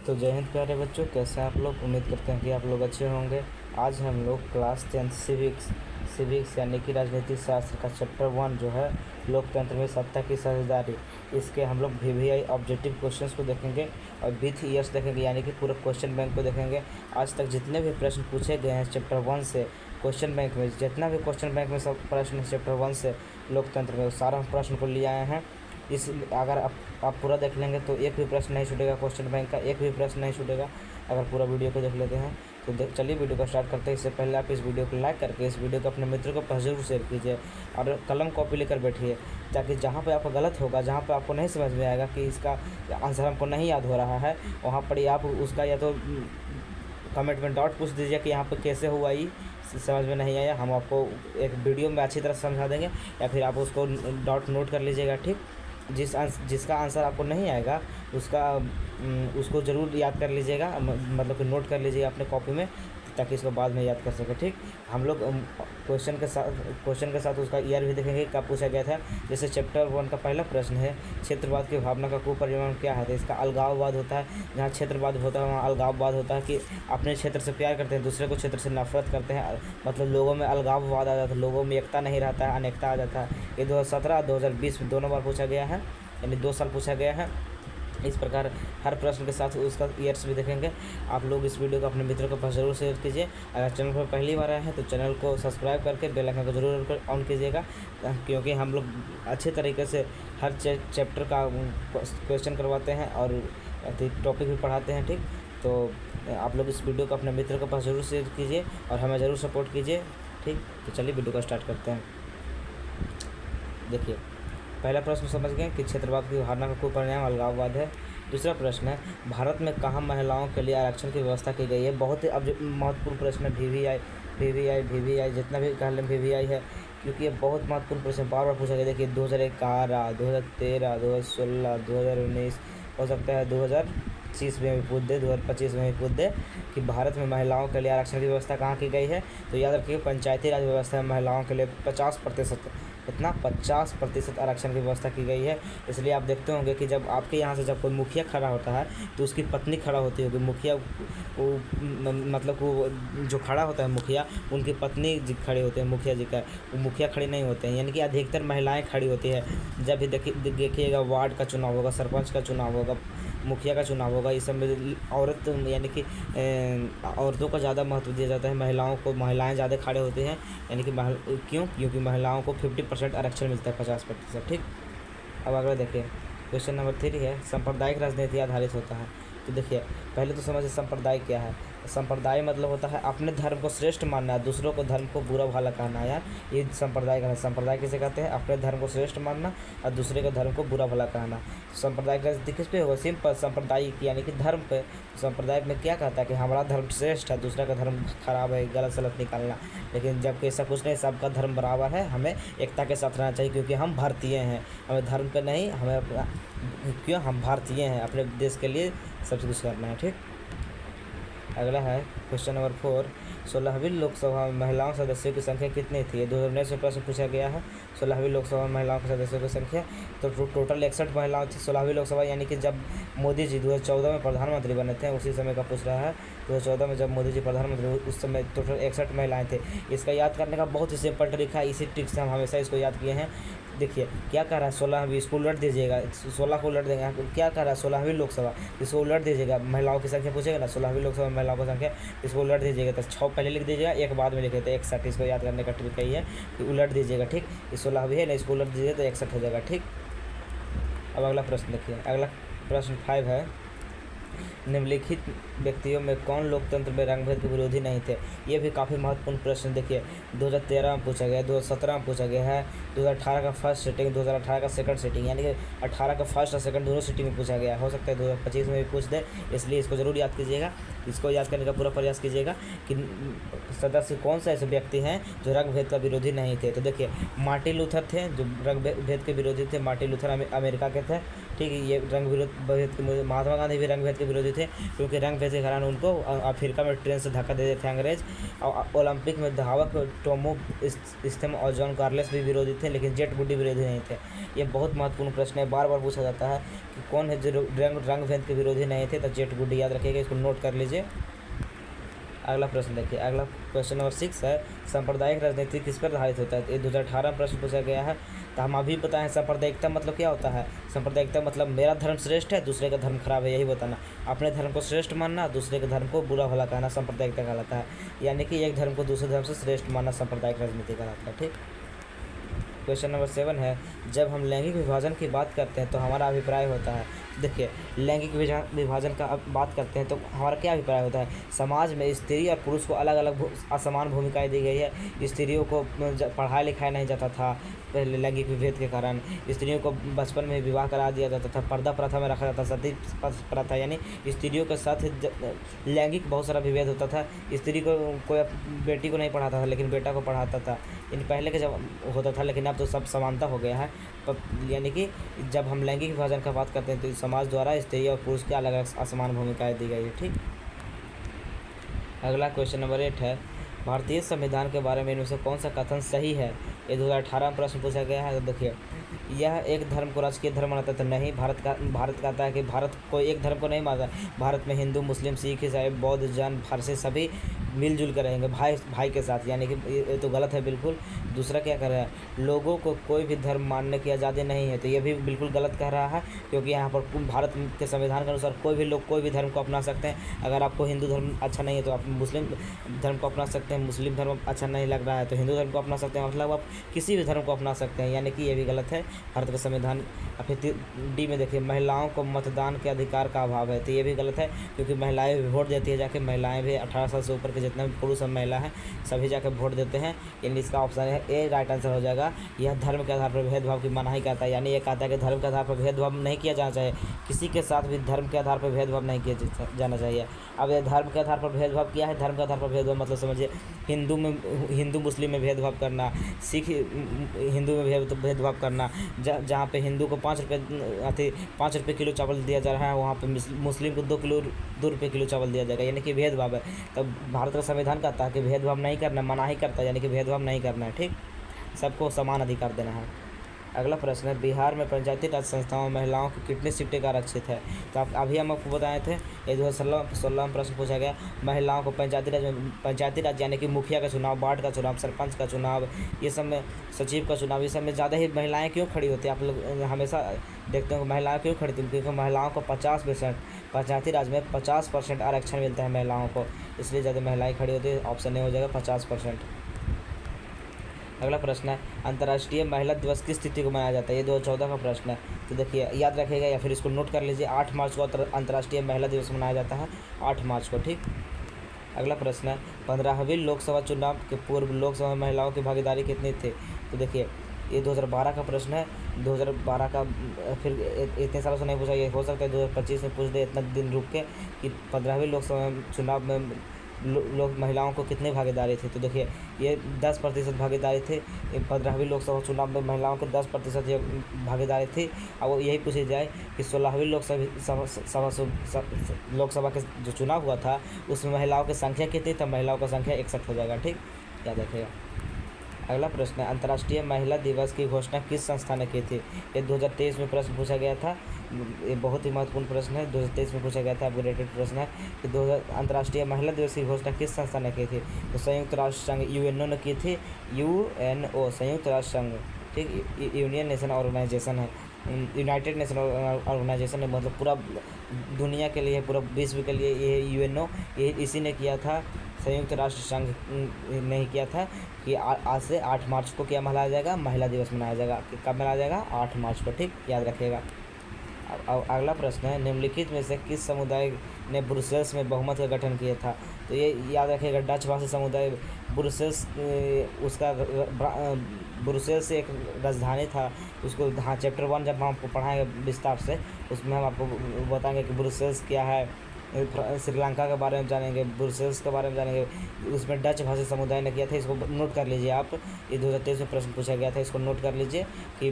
तो जय हिंद प्यारे बच्चों, कैसे हैं आप लोग। उम्मीद करते हैं कि आप लोग अच्छे होंगे। आज हम लोग क्लास 10 सिविक्स यानी कि राजनीति शास्त्र का चैप्टर 1 जो है लोकतंत्र में सत्ता की साझेदारी, इसके हम लोग वीवीआई ऑब्जेक्टिव क्वेश्चंस को देखेंगे और विथ ईयर्स देखेंगे, यानी कि पूरा क्वेश्चन बैंक को देखेंगे। आज तक जितने भी प्रश्न पूछे गए हैं चैप्टर 1 से क्वेश्चन बैंक में, जितना भी क्वेश्चन बैंक में सब प्रश्न चैप्टर 1 से लोकतंत्र में, सारा प्रश्न को ले आए हैं। इस अगर आप पूरा देख लेंगे तो एक भी प्रश्न नहीं छूटेगा, क्वेश्चन बैंक का एक भी प्रश्न नहीं छूटेगा अगर पूरा वीडियो को देख लेते हैं। तो चलिए वीडियो को स्टार्ट करते हैं। इससे पहले आप इस वीडियो को लाइक करके इस वीडियो को अपने मित्रों को पास जरूर शेयर कीजिए और कलम कॉपी लेकर बैठिए, ताकि जहाँ पे आपको गलत होगा, जहाँ पे आपको नहीं समझ में आएगा कि इसका आंसर हमको नहीं याद हो रहा है, वहाँ पर ही आप उसका या तो कमेंट में डाउट पूछ दीजिए कि यहाँ पर कैसे हुआ, ये समझ में नहीं आया, हम आपको एक वीडियो में अच्छी तरह समझा देंगे, या फिर आप उसको डाउट नोट कर लीजिएगा। ठीक, जिसका आंसर आपको नहीं आएगा उसको ज़रूर याद कर लीजिएगा, मतलब कि नोट कर लीजिएगा अपने कॉपी में, ताकि इसको बाद में याद कर सके। ठीक, हम लोग क्वेश्चन के साथ उसका ईयर भी देखेंगे कब पूछा गया था। जैसे चैप्टर 1 का पहला प्रश्न है, क्षेत्रवाद की भावना का कुपरिणाम क्या है। तो इसका अलगाववाद होता है। जहाँ क्षेत्रवाद होता है वहाँ अलगाववाद होता है कि अपने क्षेत्र से प्यार करते हैं, दूसरे को क्षेत्र से नफरत करते हैं, मतलब लोगों में अलगाववाद आ जाता है, लोगों में एकता नहीं रहता है, अनेकता आ जाता है। ये 2017 2020 में दोनों बार पूछा गया है, यानी 2 साल पूछा गया है। इस प्रकार हर प्रश्न के साथ उसका ईयर्स भी देखेंगे। आप लोग इस वीडियो को अपने मित्रों के पास जरूर शेयर कीजिए। अगर चैनल पर पहली बार आए हैं तो चैनल को सब्सक्राइब करके बेल आइकन को जरूर ऑन कीजिएगा, क्योंकि हम लोग अच्छे तरीके से हर चैप्टर का क्वेश्चन करवाते हैं और टॉपिक भी पढ़ाते हैं। ठीक, तो आप लोग इस वीडियो को अपने मित्रों के पास जरूर शेयर कीजिए और हमें ज़रूर सपोर्ट कीजिए। ठीक, तो चलिए वीडियो को स्टार्ट करते हैं। देखिए, पहला प्रश्न समझ गए कि क्षेत्रवाद की धारणा का कुपरिणाम अलगाववाद है। दूसरा प्रश्न है, भारत में कहाँ महिलाओं के लिए आरक्षण की व्यवस्था की गई है। बहुत ही महत्वपूर्ण प्रश्न है। वीवीआई जितना भी कह लें वीवीआई है, क्योंकि ये बहुत महत्वपूर्ण प्रश्न बार बार पूछा गया। देखिए 2011, 2013, 2016, 2019, हो सकता है 2025 में भी पूछ दे, 2025 में भी पूछ दे कि भारत में महिलाओं के लिए आरक्षण की व्यवस्था कहाँ की गई है। तो याद रखिए, पंचायती राज व्यवस्था में महिलाओं के लिए 50% इतना 50% आरक्षण की व्यवस्था की गई है। इसलिए आप देखते होंगे कि जब आपके यहाँ से जब कोई मुखिया खड़ा होता है तो उसकी पत्नी खड़ा होती होगी। मुखिया मतलब वो जो खड़ा होता है मुखिया, उनकी पत्नी जी खड़े होते हैं, मुखिया जी का वो मुखिया खड़े नहीं होते हैं, यानी कि अधिकतर महिलाएं खड़ी होती है। जब भी देखिएगा वार्ड का चुनाव होगा, सरपंच का चुनाव होगा, मुखिया का चुनाव होगा, इस सब में औरत यानी कि औरतों को ज़्यादा महत्व दिया जाता है, महिलाएं ज़्यादा खड़े होते हैं, यानी कि क्योंकि महिलाओं को 50% आरक्षण मिलता है, 50%। ठीक, अब अगला देखिए, क्वेश्चन नंबर 3 है, सांप्रदायिक राजनीति आधारित होता है। तो देखिए, पहले तो समझिए संप्रदाय क्या है। संप्रदाय मतलब होता है अपने धर्म को श्रेष्ठ मानना, दूसरों को धर्म को बुरा भला कहना। यार ये संप्रदाय का है। संप्रदाय किसे कहते हैं? अपने धर्म को श्रेष्ठ मानना और दूसरे के धर्म को बुरा भला कहना। संप्रदाय का किस पे होगा? सिंपल, सांप्रदायिक यानी कि धर्म पे। संप्रदाय में क्या कहता है कि हमारा धर्म श्रेष्ठ है, दूसरा का धर्म खराब है, गलत सलत निकालना। लेकिन जबकि ऐसा कुछ नहीं, सबका धर्म बराबर है, हमें एकता के साथ रहना चाहिए, क्योंकि हम भारतीय हैं, हमें धर्म पे नहीं, हम भारतीय हैं, अपने देश के लिए सब कुछ करना है। ठीक, अगला है क्वेश्चन नंबर 4, 16वीं लोकसभा में महिलाओं सदस्यों की संख्या कितनी थी। 2019 में प्रश्न पूछा गया है। 16वीं लोकसभा में महिलाओं के सदस्यों की संख्या तो टोटल 61 महिलाएं थी 16वीं लोकसभा, यानी कि जब मोदी जी 2014 में प्रधानमंत्री बने थे उसी समय का पूछ रहा है। 2014 में जब मोदी जी प्रधानमंत्री, उस समय टोटल 61 महिलाएं थे। इसका याद करने का बहुत ही सिंपल तरीका है, इसी ट्रिक से हम हमेशा इसको याद किए हैं। देखिए क्या कर रहा है, 16वीं, इसको उलट दीजिएगा, 16 को उलट देंगे। क्या कर रहा है, 16वीं लोकसभा, इसको उलट दीजिएगा, महिलाओं की संख्या पूछेगा ना, 16वीं लोकसभा में महिलाओं की संख्या, इसको उलट दीजिएगा। तो 6 पहले लिख दीजिएगा, एक बाद में लिखे थे 61। इसको याद करने का ट्रिक यही है कि उलट दीजिएगा। ठीक, ये 16वीं है ना, इसको उलट दीजिएगा तो 61 हो जाएगा। ठीक, अब अगला प्रश्न देखिए, अगला प्रश्न 5 है, निम्नलिखित व्यक्तियों में कौन लोकतंत्र में रंगभेद के विरोधी नहीं थे। ये भी काफ़ी महत्वपूर्ण प्रश्न। देखिए 2013 में पूछा गया है, 2017 में पूछा गया है, 2018 का फर्स्ट सीटिंग, 2018 का सेकंड सीटिंग, यानी कि 18 का फर्स्ट और सेकंड दोनों सीटिंग में पूछा गया है। हो सकता है 2025 में भी पूछ दे, इसलिए इसको ज़रूर याद कीजिएगा। इसको याद करने का पूरा प्रयास कीजिएगा कि सदस्य कौन सा ऐसे व्यक्ति हैं जो रंगभेद का विरोधी नहीं थे। तो देखिए मार्टिन लूथर थे जो रंगभेद के विरोधी थे। मार्टिन लूथर अमेरिका के थे। ठीक है। ये रंग भेद के महात्मा गांधी भी रंग भेद के विरोधी थे, क्योंकि रंग भेद के कारण उनको अफ्रीका में ट्रेन से धक्का दे देते थे अंग्रेज। और ओलंपिक में धावक टोमो स्टेम और जॉन कार्लेस भी विरोधी थे, लेकिन जेट गुडी विरोधी नहीं थे। ये बहुत महत्वपूर्ण प्रश्न है, बार बार पूछा जाता है कि कौन है जो रंग भेद के विरोधी नहीं थे, तो जेट गुडी याद रखिएगा, इसको नोट कर लीजिए। अगला प्रश्न देखिए, अगला क्वेश्चन नंबर 6 है, सांप्रदायिक राजनीति किस पर आधारित होता है। ये 2018 में प्रश्न पूछा गया है। तो हम अभी बताएं सांप्रदायिकता मतलब क्या होता है। सांप्रदायिकता मतलब मेरा धर्म श्रेष्ठ है, दूसरे का धर्म खराब है, यही बताना। अपने धर्म को श्रेष्ठ मानना, दूसरे के धर्म को बुरा भला कहना सांप्रदायिकता कहलाता है। यानी कि एक धर्म को दूसरे धर्म से श्रेष्ठ मानना सांप्रदायिक राजनीति कहलाता है। ठीक। क्वेश्चन नंबर 7 है, जब हम लैंगिक विभाजन की बात करते हैं तो हमारा अभिप्राय होता है। देखिए, लैंगिक विभाजन का बात करते हैं तो हमारा क्या अभिप्राय होता है। समाज में स्त्री और पुरुष को अलग अलग असमान भूमिकाएं दी गई है। स्त्रियों को पढ़ाया लिखाया नहीं जाता था पहले लैंगिक विभेद के कारण। स्त्रियों को बचपन में विवाह करा दिया जाता था, पर्दा प्रथा में रखा जाता, सती प्रथा, यानी स्त्रियों के साथ लैंगिक बहुत सारा विभेद होता था। स्त्री को कोई बेटी को नहीं पढ़ाता था, लेकिन बेटा को पढ़ाता था। इन पहले के जब होता था, लेकिन अब तो सब समानता हो गया है। यानी कि जब हम लैंगिक विभाजन का बात करते हैं तो समाज द्वारा स्त्री और पुरुष की अलग अलग असमान भूमिकाएं दी गई है। ठीक। अगला क्वेश्चन नंबर 8 है, भारतीय संविधान के बारे में इनमें से कौन सा कथन सही है। ये 2018 में प्रश्न पूछा गया है। तो देखिए, यह एक धर्म को राजकीय धर्म मानता है तो नहीं। भारत कहता है कि भारत को एक धर्म को नहीं मानता। भारत में हिंदू, मुस्लिम, सिख, ईसाई, बौद्ध, जैन, फारसी सभी मिलजुल कर रहेंगे भाई के साथ, यानी कि ये तो गलत है बिल्कुल। दूसरा क्या कर रहा है, लोगों को कोई भी धर्म मानने की आज़ादी नहीं है, तो ये भी बिल्कुल गलत कह रहा है, क्योंकि यहाँ पर भारत के संविधान के अनुसार कोई भी लोग कोई भी धर्म को अपना सकते हैं। अगर आपको हिंदू धर्म अच्छा नहीं है तो आप मुस्लिम धर्म को अपना सकते हैं, मुस्लिम धर्म अच्छा नहीं लग रहा है तो हिंदू धर्म को अपना सकते हैं, मतलब आप किसी भी धर्म को अपना सकते हैं, यानी कि ये भी गलत है भारत का संविधान। फिर डी में देखिए, महिलाओं को मतदान के अधिकार का अभाव है, तो ये भी गलत है, क्योंकि महिलाएं भी वोट देती है जाके। महिलाएं भी 18 साल से ऊपर के जितने भी पुरुष और महिला हैं सभी जाकर वोट देते हैं, यानी इसका ऑप्शन है ए राइट आंसर हो जाएगा। यह धर्म के आधार पर भेदभाव की मनाही करता है, यानी ये कहता है कि धर्म के आधार पर भेदभाव नहीं किया जाना चाहिए, किसी के साथ भी धर्म के आधार पर भेदभाव नहीं किया जाना चाहिए। अब ये धर्म के आधार पर भेदभाव किया है, धर्म के आधार पर भेदभाव मतलब समझिए हिंदू मुस्लिम में भेदभाव करना, सिख हिंदू में भेदभाव करना। जहाँ पे हिंदू को 5 रुपये किलो चावल दिया जा रहा है, वहाँ पे मुस्लिम को 2 रुपये किलो चावल दिया जाएगा, यानी कि भेदभाव है। तब भारत का संविधान कहता है कि भेदभाव नहीं करना, मनाही करता है, यानी कि भेदभाव नहीं करना है। ठीक, सबको समान अधिकार देना है। अगला प्रश्न है, बिहार में पंचायती राज संस्थाओं में महिलाओं की कितनी सीटें का आरक्षित है। तो अभी हम आपको बताए थे, ये 2016 में प्रश्न पूछा गया, महिलाओं को पंचायती राज यानी कि मुखिया का चुनाव, वार्ड का चुनाव, सरपंच का चुनाव, ये सब में सचिव का चुनाव, ये सब में ज़्यादा ही महिलाएँ क्यों खड़ी होती हैं। आप लोग हमेशा देखते हो महिलाएँ क्यों खड़ी थी, क्योंकि महिलाओं को 50% पंचायती राज में 50% आरक्षण मिलता है महिलाओं को, इसलिए ज़्यादा महिलाएँ खड़ी होती है। ऑप्शन ए हो जाएगा 50%। अगला प्रश्न है, अंतर्राष्ट्रीय महिला दिवस किस तिथि को मनाया जाता है। ये 2014 का प्रश्न है, तो देखिए याद रखिएगा या फिर इसको नोट कर लीजिए। 8 मार्च को अंतर्राष्ट्रीय महिला दिवस मनाया जाता है, 8 मार्च को। ठीक। अगला प्रश्न है, 15वीं लोकसभा चुनाव के पूर्व लोकसभा में महिलाओं की भागीदारी कितनी थी। तो देखिए, ये 2012 का प्रश्न है। 2012 का फिर इतने सालों से नहीं पूछा, ये हो सकता है 2025 में पूछ दे इतना दिन रुक के कि 15वीं लोकसभा चुनाव में लोग महिलाओं को कितनी भागीदारी थी। तो देखिए, ये 10% भागीदारी थी। 15वीं लोकसभा चुनाव में महिलाओं को 10% भागीदारी थी। अब वो यही पूछी जाए कि 16वीं लोकसभा के जो चुनाव हुआ था उसमें महिलाओं की संख्या कितनी, तब महिलाओं का संख्या 61 हो जाएगा। ठीक, याद रखिएगा। अगला प्रश्न है, अंतर्राष्ट्रीय महिला दिवस की घोषणा किस संस्था ने की थी। ये 2023 में प्रश्न पूछा गया था। ये बहुत ही महत्वपूर्ण प्रश्न है, 2023 में पूछा गया था, अपडेटेड प्रश्न है कि अंतर्राष्ट्रीय महिला दिवस की घोषणा किस संस्था ने की थी। तो संयुक्त राष्ट्र संघ यूएनओ ने की थी। यूएनओ संयुक्त राष्ट्र संघ, ठीक, यूनियन नेशन ऑर्गेनाइजेशन है, यूनाइटेड नेशन ऑर्गेनाइजेशन है, मतलब पूरा दुनिया के लिए, पूरा विश्व के लिए ये यूएनओ इसी ने किया था। संयुक्त राष्ट्र संघ नहीं किया था कि आज से 8 मार्च को क्या मनाया जाएगा, महिला दिवस मनाया जाएगा। कब मनाया जाएगा, 8 मार्च को। ठीक, याद रखिएगा। अब अगला प्रश्न है, निम्नलिखित में से किस समुदाय ने ब्रुसेल्स में बहुमत का गठन किया था। तो ये याद रखिएगा, डच भाषी समुदाय ब्रुसेल्स, उसका ब्रुसेल्स एक राजधानी था। उसको हाँ चैप्टर 1 जब हम आपको पढ़ाएंगे विस्तार से, उसमें हम आपको बताएंगे कि ब्रुसेल्स क्या है, श्रीलंका के बारे में जानेंगे, ब्रुसेल्स के बारे में जानेंगे। उसमें डच भाषी समुदाय ने किया था, इसको नोट कर लीजिए आप। ये 2023 में प्रश्न पूछा गया था, इसको नोट कर लीजिए कि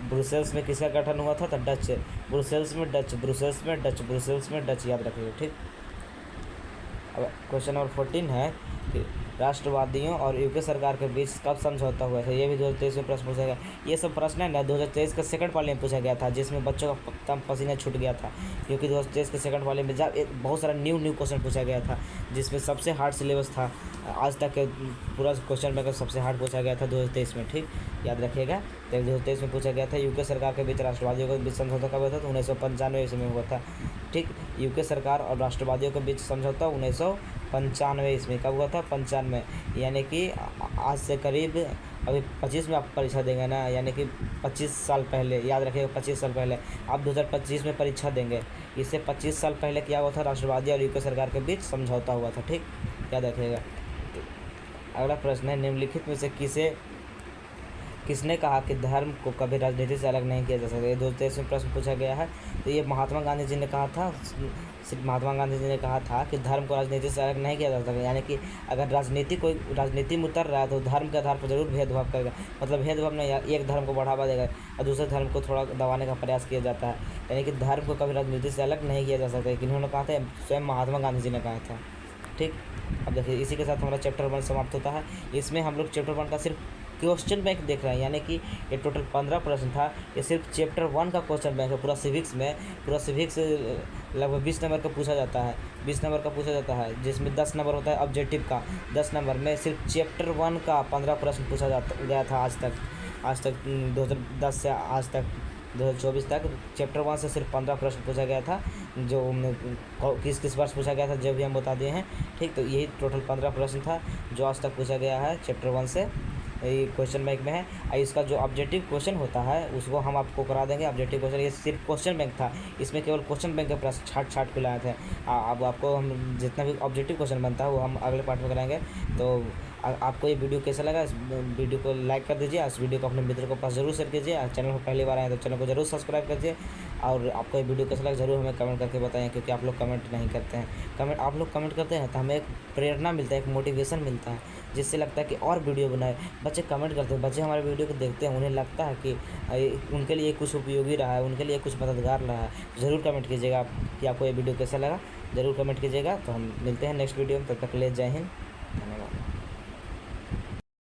ब्रुसेल्स में किसका गठन हुआ था? तो डच, ब्रुसेल्स में डच, ब्रुसेल्स में डच, ब्रुसेल्स में डच, याद रखिएगा। ठीक। अब क्वेश्चन नंबर 14 है कि राष्ट्रवादियों और यूके सरकार के बीच कब समझौता हुआ था? ये भी 2023 में प्रश्न पूछा गया। ये सब प्रश्न है ना 2023 के सेकंड वाले में पूछा गया था, जिसमें बच्चों का पसीना छूट गया था, क्योंकि 2023 के सेकंड वाले में जब बहुत सारा न्यू क्वेश्चन पूछा गया था, जिसमें सबसे हार्ड सिलेबस था आज तक के पूरा क्वेश्चन में सबसे हार्ड पूछा गया था 2023 में। ठीक, याद रखिएगा। 2023 में पूछा गया था यूके सरकार के बीच राष्ट्रवादियों के बीच समझौता कब हुआ था? तो 1995 ईस्वी में हुआ था। ठीक, यूके सरकार और राष्ट्रवादियों के बीच समझौता 1995 ईस्वी कब हुआ था? 95, यानी कि आज से करीब अभी 25 में आप परीक्षा देंगे ना, यानी कि 25 साल पहले, याद रखिएगा 25 साल पहले आप 2025 में परीक्षा देंगे। इससे 25 साल पहले क्या हुआ था? राष्ट्रवादी और यूके सरकार के बीच समझौता हुआ था। ठीक, याद रखिएगा। अगला प्रश्न है, निम्नलिखित में से किसने कहा कि धर्म को कभी राजनीति से अलग नहीं किया जा सकता? ये 2023 में प्रश्न पूछा गया है। तो ये महात्मा गांधी जी ने कहा था, सिर्फ महात्मा गांधी जी ने कहा था कि धर्म को राजनीति से अलग नहीं किया जा सकता, यानी कि अगर राजनीति में उतर रहा है तो धर्म के आधार पर जरूर भेदभाव करेगा, मतलब भेदभाव नहीं, एक धर्म को बढ़ावा देगा और दूसरे धर्म को थोड़ा दबाने का प्रयास किया जाता है, यानी कि धर्म को कभी राजनीति से अलग नहीं किया जा सकता। इन्होंने कहा था, स्वयं महात्मा गांधी जी ने कहा था। ठीक, अब देखिए इसी के साथ हमारा चैप्टर 1 समाप्त होता है। इसमें हम लोग चैप्टर 1 का सिर्फ क्वेश्चन बैंक देख रहे हैं, यानी कि ये टोटल 15 प्रश्न था, ये सिर्फ चैप्टर 1 का क्वेश्चन बैंक है। पूरा सिविक्स लगभग 20 नंबर का पूछा जाता है, 20 नंबर का पूछा जाता है, जिसमें 10 नंबर होता है ऑब्जेक्टिव का। 10 नंबर में सिर्फ चैप्टर 1 का 15 प्रश्न पूछा गया था आज तक 2010 से आज तक 2024 तक चैप्टर 1 से सिर्फ 15 प्रश्न पूछा गया था, जो किस वर्ष पूछा गया था जो भी हम बता दिए हैं। ठीक, तो यही टोटल 15 प्रश्न था जो आज तक पूछा गया है चैप्टर 1 से, ये क्वेश्चन बैंक में है। इसका जो ऑब्जेक्टिव क्वेश्चन होता है उसको हम आपको करा देंगे। ऑब्जेक्टिव क्वेश्चन ये सिर्फ क्वेश्चन बैंक था, इसमें केवल क्वेश्चन बैंक के प्रश्न छाट के लाए थे। अब आपको हम जितना भी ऑब्जेक्टिव क्वेश्चन बनता है वो हम अगले पार्ट में कराएंगे। तो आपको ये वीडियो कैसा लगा? इस वीडियो को लाइक कर दीजिए, इस वीडियो को अपने मित्रों के पास जरूर शेयर कीजिए। चैनल पर पहली बार आए तो चैनल को जरूर सब्सक्राइब कीजिए, और आपको ये वीडियो कैसा लगा जरूर हमें कमेंट करके बताएं, क्योंकि आप लोग कमेंट नहीं करते हैं। आप लोग कमेंट करते हैं तो हमें एक प्रेरणा मिलता है, एक मोटिवेशन मिलता है, जिससे लगता है कि और वीडियो बनाए। बच्चे कमेंट करते हैं, बच्चे हमारे वीडियो को देखते हैं, उन्हें लगता है कि उनके लिए कुछ उपयोगी रहा है, उनके लिए कुछ मददगार रहा है। ज़रूर कमेंट कीजिएगा कि आपको ये वीडियो कैसा लगा, ज़रूर कमेंट कीजिएगा। तो हम मिलते हैं नेक्स्ट वीडियो में, तब तक के लिए जय हिंद, धन्यवाद।